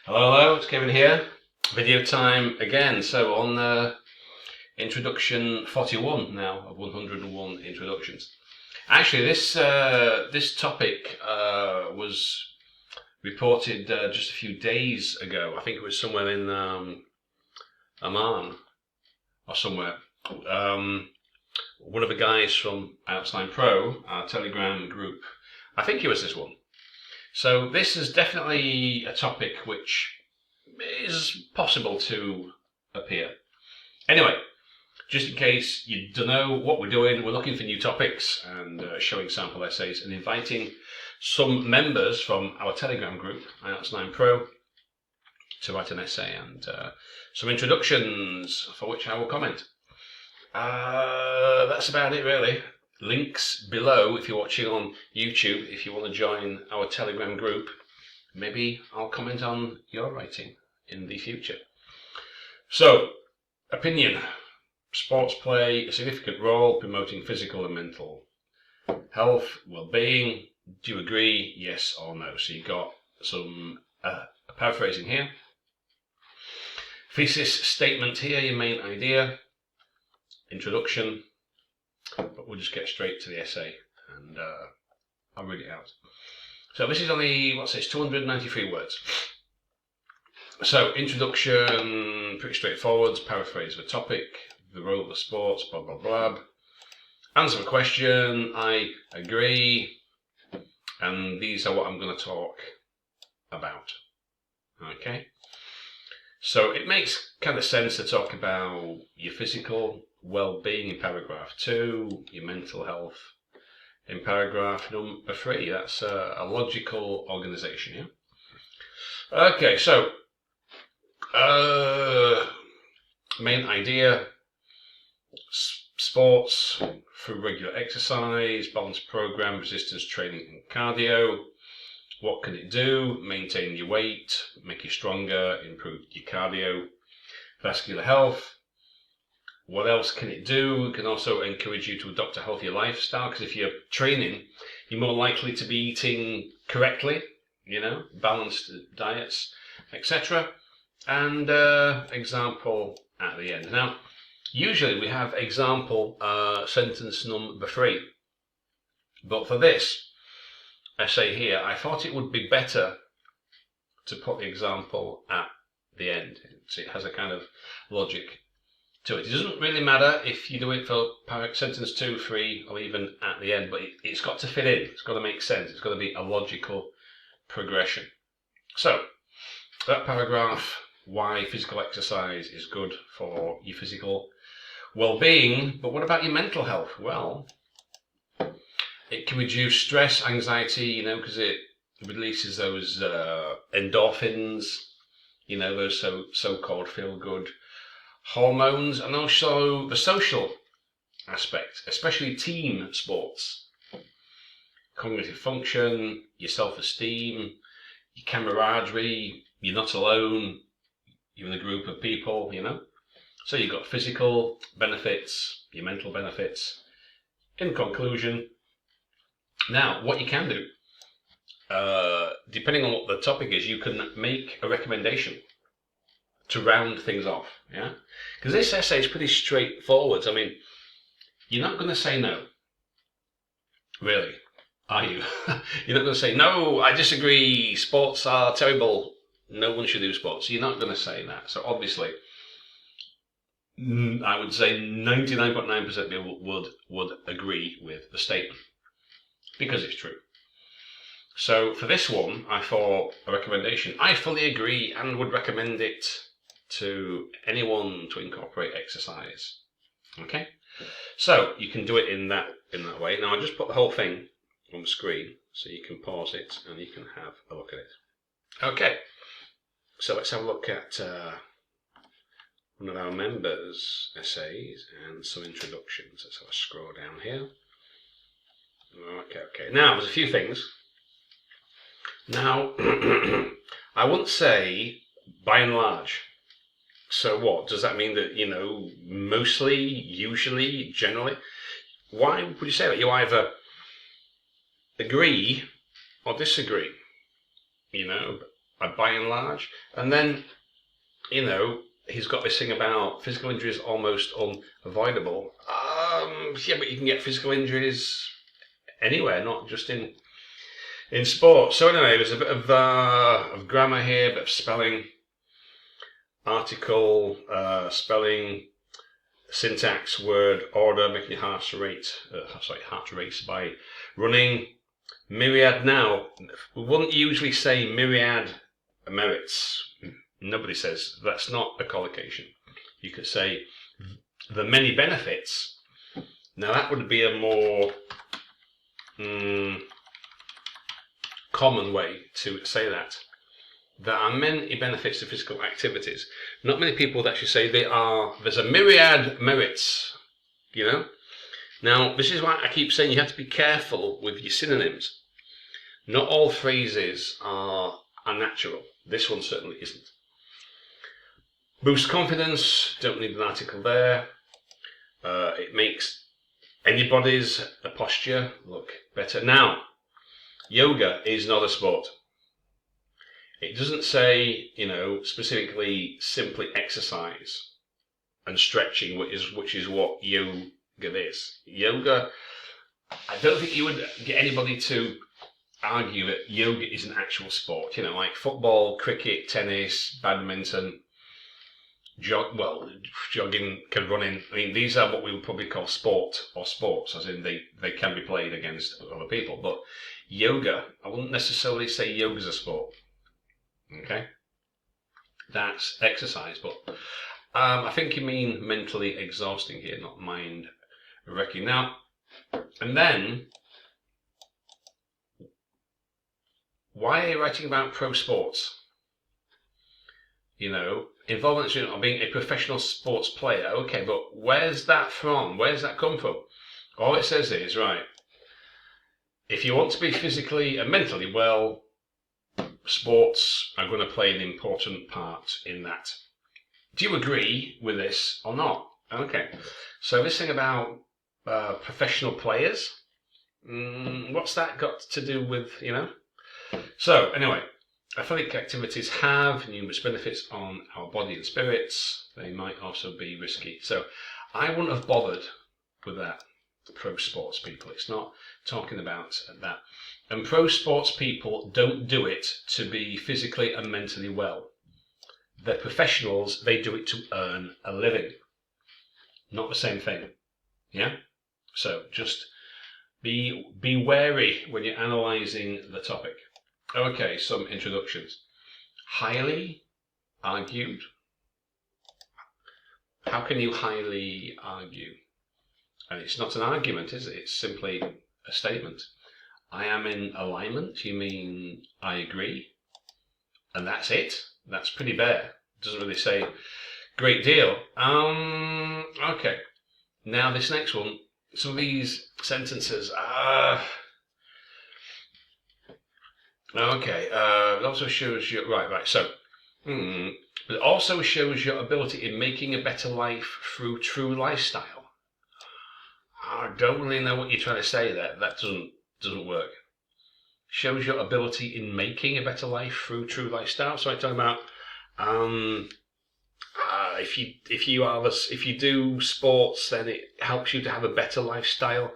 Hello, it's Kevin here. Video time again. So on introduction 41 now of 101 introductions. Actually, this topic was reported just a few days ago. I think it was somewhere in Oman or somewhere. One of the guys from IELTS Pro, our Telegram group, I think it was this one. So this is definitely a topic which is possible to appear. Anyway, just in case you don't know what we're doing, we're looking for new topics and showing sample essays and inviting some members from our Telegram group, IELTS Pro, to write an essay and some introductions for which I will comment. That's about it really. Links below if you're watching on YouTube. If you want to join our Telegram group, maybe I'll comment on your writing in the future. So, opinion. Sports play a significant role promoting physical and mental health, well-being. Do you agree? Yes or no? So you've got some paraphrasing here. Thesis statement here, your main idea. Introduction. But we'll just get straight to the essay and I'll read it out. So this is only, it's 293 words. So introduction, pretty straightforward, paraphrase the topic, the role of the sports, blah blah blah. Answer the question, I agree, and these are what I'm going to talk about. Okay? So it makes kind of sense to talk about your physical well-being in paragraph 2, your mental health in paragraph number 3. That's a logical organisation, yeah? Okay, so main idea, sports through regular exercise, balanced program, resistance training and cardio. What can it do? Maintain your weight, make you stronger, improve your cardio, vascular health. What else can it do? It can also encourage you to adopt a healthier lifestyle, because if you're training, you're more likely to be eating correctly, balanced diets, etc. And example at the end. Now, usually we have example sentence number 3. But for this essay here, I thought it would be better to put the example at the end. So it has a kind of logic to it. It doesn't really matter if you do it for sentence 2, 3, or even at the end, but it's got to fit in. It's got to make sense. It's got to be a logical progression. So, that paragraph, why physical exercise is good for your physical well-being, but what about your mental health? Well, it can reduce stress, anxiety, because it releases those endorphins, those so-called feel-good hormones, and also the social aspect, especially team sports. Cognitive function, your self-esteem, your camaraderie, you're not alone, you're in a group of people, So you've got physical benefits, your mental benefits. In conclusion, now what you can do, depending on what the topic is, you can make a recommendation to round things off, yeah? Because this essay is pretty straightforward. I mean, you're not going to say no, really, are you? You're not going to say, no, I disagree, sports are terrible, no one should do sports. You're not going to say that. So obviously, I would say 99.9% of people would agree with the statement, because it's true. So for this one, I thought a recommendation. I fully agree and would recommend it to anyone to incorporate exercise. Okay? So you can do it in that way. Now I just put the whole thing on the screen so you can pause it and you can have a look at it. Okay. So let's have a look at one of our members' essays and some introductions. Let's have a scroll down here. Okay. Now, there's a few things. Now, I wouldn't say by and large. So what? Does that mean that, mostly, usually, generally? Why would you say that? You either agree or disagree, by and large. And then, you know, he's got this thing about physical injuries almost unavoidable. Yeah, but you can get physical injuries anywhere, not just in sport. So anyway, there's a bit of grammar here, a bit of spelling, article, spelling, syntax, word, order, making your heart race by running. Myriad. Now, we wouldn't usually say myriad merits. Nobody says that's not a collocation. You could say the many benefits. Now that would be a more common way to say that. There are many benefits to physical activities. Not many people would actually say there's a myriad merits, you know. Now, this is why I keep saying you have to be careful with your synonyms. Not all phrases are natural. This one certainly isn't. Boost confidence, don't need an article there. It makes anybody's posture look better. Now, yoga is not a sport. It doesn't say, you know, specifically simply exercise and stretching, which is what yoga is. Yoga, I don't think you would get anybody to argue that yoga is an actual sport. You know, like football, cricket, tennis, badminton, jogging, running. I mean, these are what we would probably call sport or sports, as in they can be played against other people. But yoga, I wouldn't necessarily say yoga's a sport. Okay, that's exercise, but I think you mean mentally exhausting here, not mind wrecking. Now, and then, why are you writing about pro sports? You know, involvement of being a professional sports player. Okay, but where's that from? Where's that come from? All it says is, right, if you want to be physically and mentally well, sports are going to play an important part in that. Do you agree with this or not? Okay, so this thing about professional players, what's that got to do with, you know? So anyway, athletic activities have numerous benefits on our body and spirits. They might also be risky. So I wouldn't have bothered with that. Pro sports people, it's not talking about that. And pro sports people don't do it to be physically and mentally well. They're professionals, they do it to earn a living. Not the same thing. Yeah? So just be wary when you're analysing the topic. Okay, some introductions. Highly argued. How can you highly argue? And it's not an argument, is it? It's simply a statement. I am in alignment, you mean I agree? And that's it? That's pretty bare. It doesn't really say great deal. Okay. Now this next one, some of these sentences okay, it also shows you, right, so, it also shows your ability in making a better life through true lifestyle. I don't really know what you're trying to say there. That doesn't work. Shows your ability in making a better life through true lifestyle. So I'm talking about if you do sports, then it helps you to have a better lifestyle.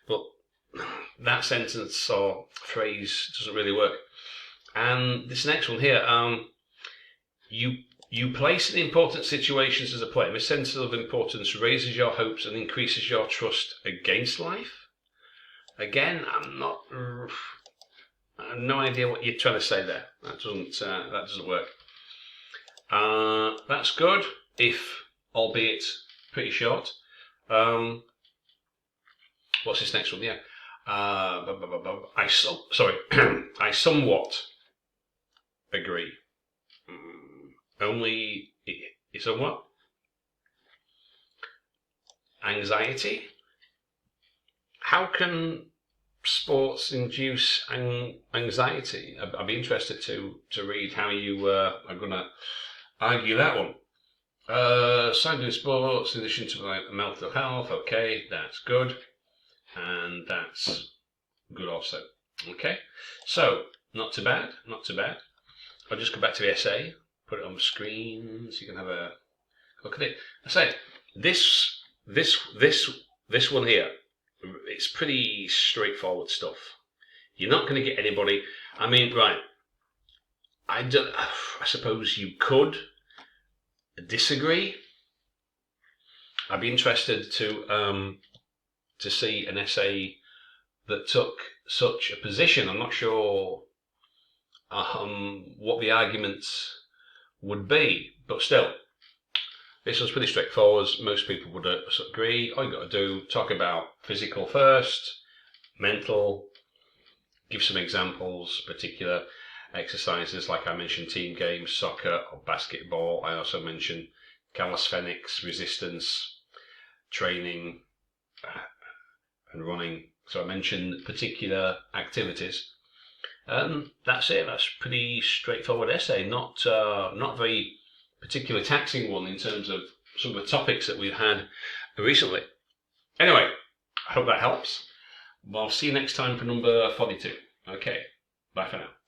But that sentence or phrase doesn't really work. And this next one here, you place in important situations as a player. This sense of importance raises your hopes and increases your trust against life. Again, I have no idea what you're trying to say there. That doesn't work. That's good, if albeit pretty short. What's this next one? Yeah. I somewhat agree. Only it's a what? Anxiety. How can sports induce anxiety? I'd be interested to read how you are going to argue that one. Side sports, in addition to mental health. Okay, that's good, and that's good also. Okay, so not too bad, not too bad. I'll just go back to the essay, put it on the screen so you can have a look at it. I say this one here, it's pretty straightforward stuff. You're not going to get anybody. I mean, right? I suppose you could disagree. I'd be interested to see an essay that took such a position. I'm not sure what the arguments would be, but still, this was pretty straightforward. Most people would agree. All you've got to do, talk about physical first, mental, give some examples, particular exercises like I mentioned, team games, soccer or basketball. I also mentioned calisthenics, resistance training and running. So I mentioned particular activities. That's it. That's a pretty straightforward essay. Not very particularly taxing one in terms of some of the topics that we've had recently. Anyway, I hope that helps. Well, I'll see you next time for number 42. Okay, bye for now.